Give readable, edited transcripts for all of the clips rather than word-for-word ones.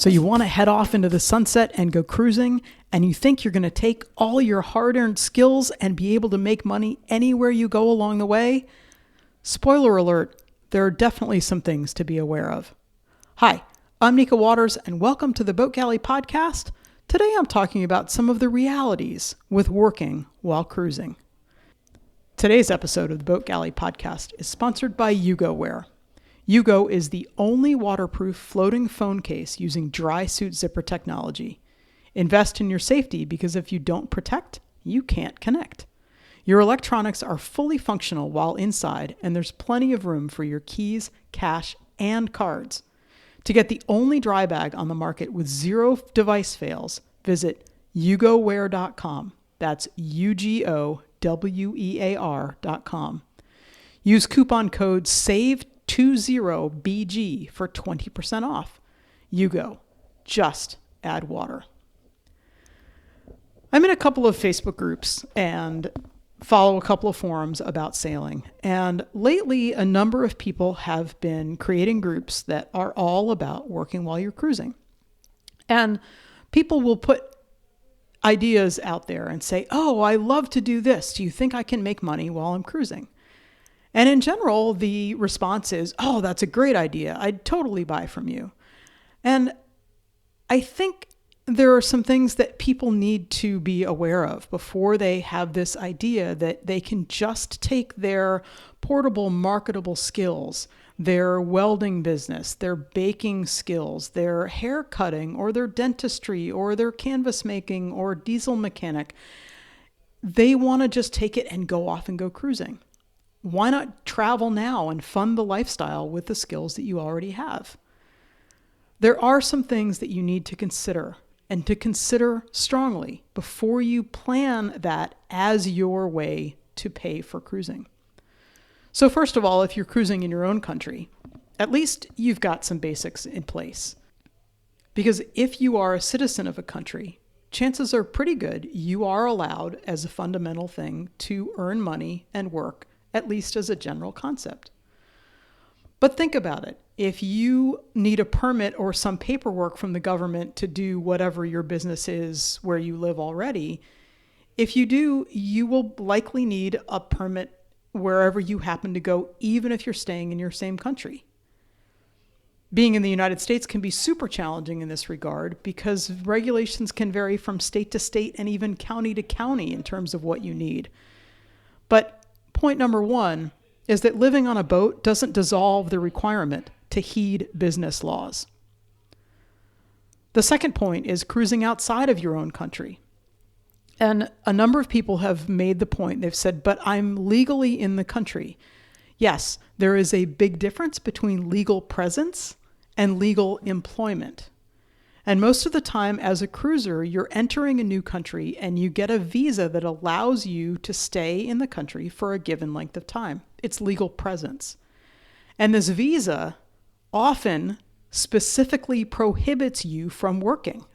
So you want to head off into the sunset and go cruising, and you think you're going to take all your hard-earned skills and be able to make money anywhere you go along the way? Spoiler alert, there are definitely some things to be aware of. Hi, I'm Nika Waters, and welcome to the Boat Galley Podcast. Today I'm talking about some of the realities with working while cruising. Today's episode of the Boat Galley Podcast is sponsored by YugoWare. Yugo is the only waterproof floating phone case using dry suit zipper technology. Invest in your safety because if you don't protect, you can't connect. Your electronics are fully functional while inside, and there's plenty of room for your keys, cash, and cards. To get the only dry bag on the market with 0 device fails, visit yugoware.com. That's UGOWEAR.com. Use coupon code SAVE20BG for 20% off. Yugo, just add water. I'm in a couple of Facebook groups and follow a couple of forums about sailing. And lately, a number of people have been creating groups that are all about working while you're cruising. And people will put ideas out there and say, oh, I love to do this. Do you think I can make money while I'm cruising? And in general, the response is, oh, that's a great idea. I'd totally buy from you. And I think there are some things that people need to be aware of before they have this idea that they can just take their portable, marketable skills, their welding business, their baking skills, their hair cutting, or their dentistry, or their canvas making, or diesel mechanic. They want to just take it and go off and go cruising. Why not travel now and fund the lifestyle with the skills that you already have? There are some things that you need to consider, and to consider strongly before you plan that as your way to pay for cruising. So first of all, if you're cruising in your own country, at least you've got some basics in place. Because if you are a citizen of a country, chances are pretty good you are allowed as a fundamental thing to earn money and work, at least as a general concept. But think about it. If you need a permit or some paperwork from the government to do whatever your business is where you live already, if you do, you will likely need a permit wherever you happen to go, even if you're staying in your same country. Being in the United States can be super challenging in this regard because regulations can vary from state to state and even county to county in terms of what you need. But point number one is that living on a boat doesn't dissolve the requirement to heed business laws. The second point is cruising outside of your own country. And a number of people have made the point, they've said, but I'm legally in the country. Yes, there is a big difference between legal presence and legal employment. And most of the time as a cruiser, you're entering a new country and you get a visa that allows you to stay in the country for a given length of time. It's legal presence. And this visa often specifically prohibits you from working.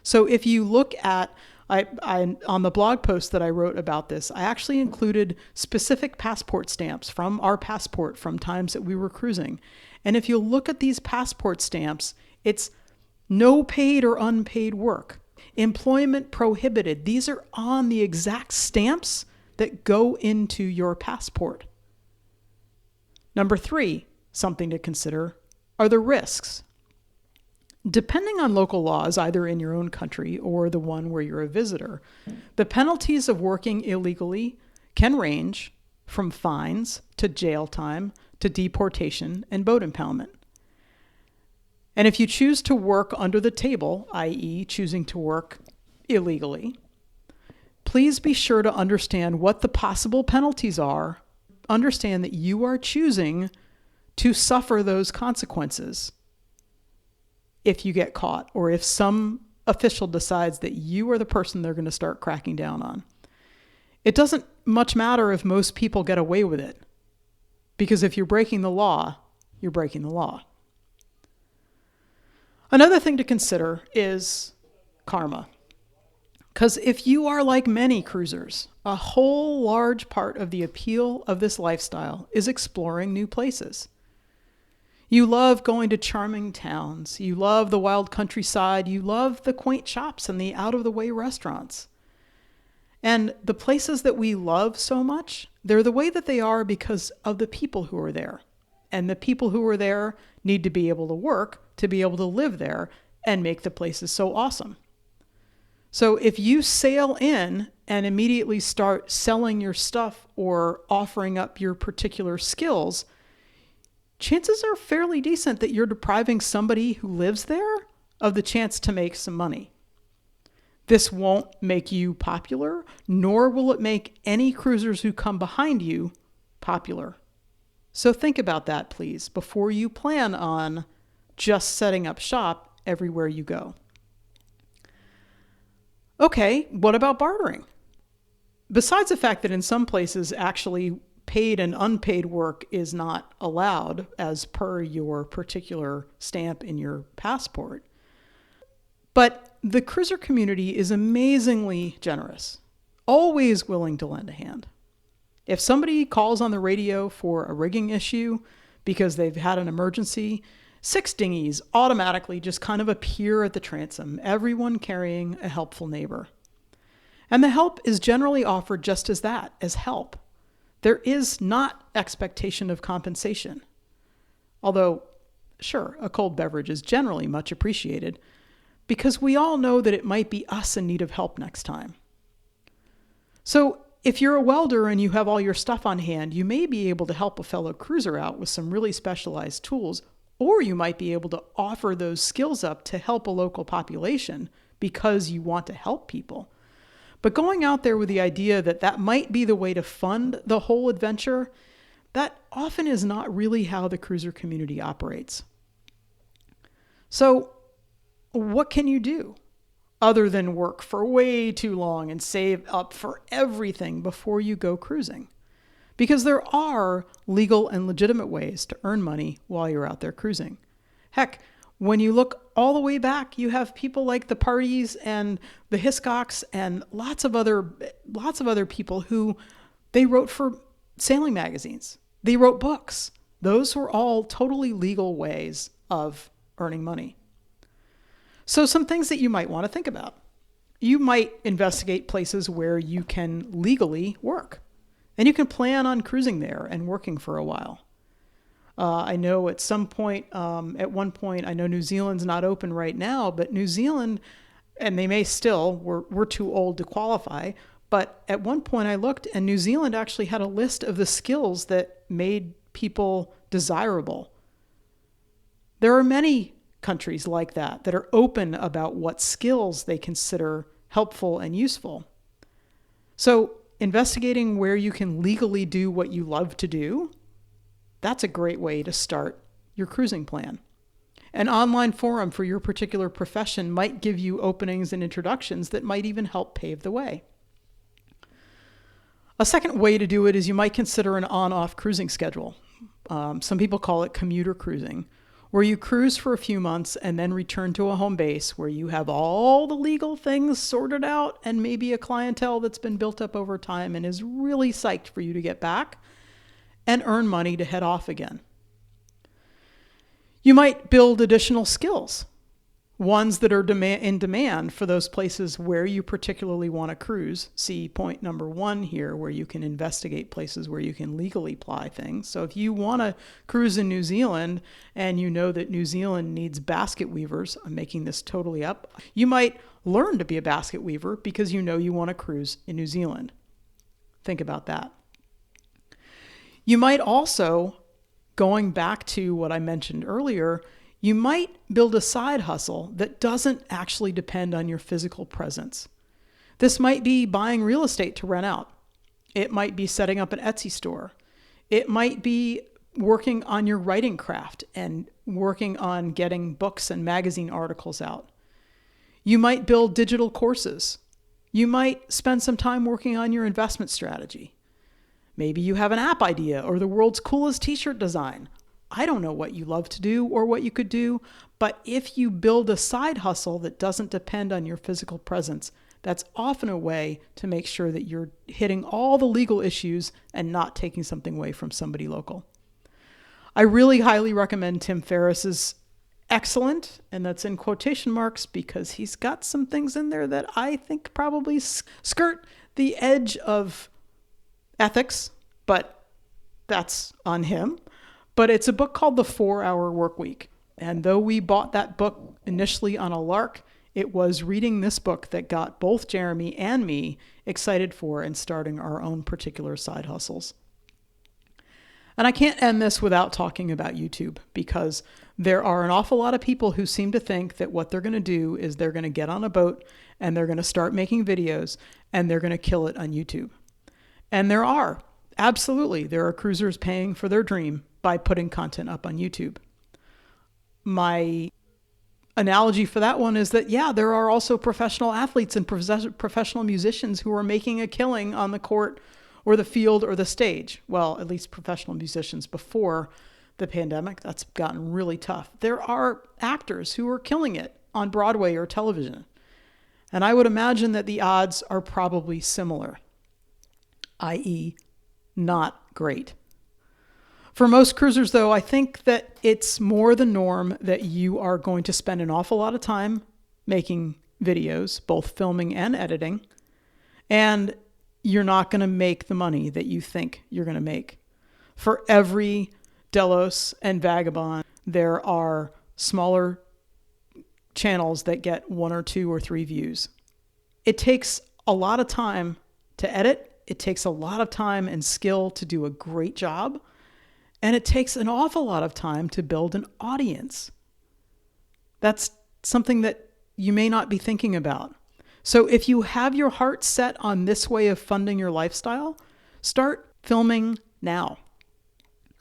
So if you look at, on the blog post that I wrote about this, I actually included specific passport stamps from our passport from times that we were cruising. And if you look at these passport stamps, it's no paid or unpaid work, employment prohibited. These are on the exact stamps that go into your passport. Number 3, something to consider, are the risks. Depending on local laws, either in your own country or the one where you're a visitor, the penalties of working illegally can range from fines to jail time to deportation and boat impoundment. And if you choose to work under the table, i.e. choosing to work illegally, please be sure to understand what the possible penalties are. Understand that you are choosing to suffer those consequences if you get caught or if some official decides that you are the person they're going to start cracking down on. It doesn't much matter if most people get away with it, because if you're breaking the law, you're breaking the law. Another thing to consider is karma. Because if you are like many cruisers, a whole large part of the appeal of this lifestyle is exploring new places. You love going to charming towns. You love the wild countryside. You love the quaint shops and the out-of-the-way restaurants. And the places that we love so much, they're the way that they are because of the people who are there. And the people who are there need to be able to work to be able to live there and make the places so awesome. So if you sail in and immediately start selling your stuff or offering up your particular skills, chances are fairly decent that you're depriving somebody who lives there of the chance to make some money. This won't make you popular, nor will it make any cruisers who come behind you popular. So think about that, please, before you plan on just setting up shop everywhere you go. Okay, what about bartering? Besides the fact that in some places actually paid and unpaid work is not allowed as per your particular stamp in your passport, but the cruiser community is amazingly generous, always willing to lend a hand. If somebody calls on the radio for a rigging issue because they've had an emergency, 6 dinghies automatically just kind of appear at the transom, everyone carrying a helpful neighbor. And the help is generally offered just as that, as help. There is not expectation of compensation. Although, sure, a cold beverage is generally much appreciated because we all know that it might be us in need of help next time. So if you're a welder and you have all your stuff on hand, you may be able to help a fellow cruiser out with some really specialized tools, or you might be able to offer those skills up to help a local population because you want to help people. But going out there with the idea that that might be the way to fund the whole adventure, that often is not really how the cruiser community operates. So what can you do other than work for way too long and save up for everything before you go cruising? Because there are legal and legitimate ways to earn money while you're out there cruising. Heck, when you look all the way back, you have people like the Parties and the Hiscocks and lots of other people who they wrote for sailing magazines. They wrote books. Those were all totally legal ways of earning money. So some things that you might want to think about. You might investigate places where you can legally work. And you can plan on cruising there and working for a while. I know at one point, I know New Zealand's not open right now, but New Zealand, and they may still, we're too old to qualify, but at one point I looked and New Zealand actually had a list of the skills that made people desirable. There are many countries like that are open about what skills they consider helpful and useful. So investigating where you can legally do what you love to do, that's a great way to start your cruising plan. An online forum for your particular profession might give you openings and introductions that might even help pave the way. A second way to do it is you might consider an on-off cruising schedule. Some people call it commuter cruising, where you cruise for a few months and then return to a home base where you have all the legal things sorted out and maybe a clientele that's been built up over time and is really psyched for you to get back and earn money to head off again. You might build additional skills, ones that are in demand for those places where you particularly want to cruise. See point number 1 here, where you can investigate places where you can legally ply things. So if you want to cruise in New Zealand and you know that New Zealand needs basket weavers, I'm making this totally up, you might learn to be a basket weaver because you know you want to cruise in New Zealand. Think about that. You might also, going back to what I mentioned earlier, you might build a side hustle that doesn't actually depend on your physical presence. This might be buying real estate to rent out. It might be setting up an Etsy store. It might be working on your writing craft and working on getting books and magazine articles out. You might build digital courses. You might spend some time working on your investment strategy. Maybe you have an app idea or the world's coolest t-shirt design. I don't know what you love to do or what you could do, but if you build a side hustle that doesn't depend on your physical presence, that's often a way to make sure that you're hitting all the legal issues and not taking something away from somebody local. I really highly recommend Tim Ferriss's excellent, and that's in quotation marks because he's got some things in there that I think probably skirt the edge of ethics, but that's on him. But it's a book called The 4-Hour Workweek. And though we bought that book initially on a lark, it was reading this book that got both Jeremy and me excited for and starting our own particular side hustles. And I can't end this without talking about YouTube, because there are an awful lot of people who seem to think that what they're going to do is they're going to get on a boat and they're going to start making videos and they're going to kill it on YouTube. And there are cruisers paying for their dream by putting content up on YouTube. My analogy for that one is that, yeah, there are also professional athletes and professional musicians who are making a killing on the court or the field or the stage. Well, at least professional musicians before the pandemic. That's gotten really tough. There are actors who are killing it on Broadway or television. And I would imagine that the odds are probably similar, i.e., not great. For most cruisers, though, I think that it's more the norm that you are going to spend an awful lot of time making videos, both filming and editing, and you're not going to make the money that you think you're going to make. For every Delos and Vagabond, there are smaller channels that get 1 or 2 or 3 views. It takes a lot of time to edit. It takes a lot of time and skill to do a great job. And it takes an awful lot of time to build an audience. That's something that you may not be thinking about. So if you have your heart set on this way of funding your lifestyle, start filming now.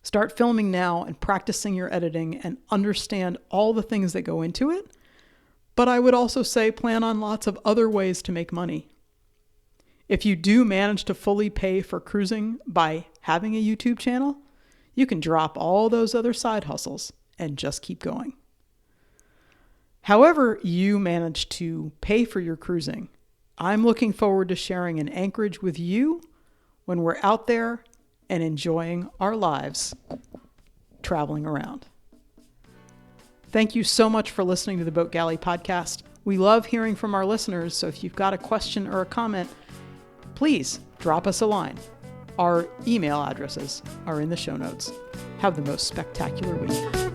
Start filming now and practicing your editing and understand all the things that go into it. But I would also say plan on lots of other ways to make money. If you do manage to fully pay for cruising by having a YouTube channel, you can drop all those other side hustles and just keep going. However you manage to pay for your cruising, I'm looking forward to sharing an anchorage with you when we're out there and enjoying our lives traveling around. Thank you so much for listening to the Boat Galley podcast. We love hearing from our listeners, so if you've got a question or a comment, please drop us a line. Our email addresses are in the show notes. Have the most spectacular week.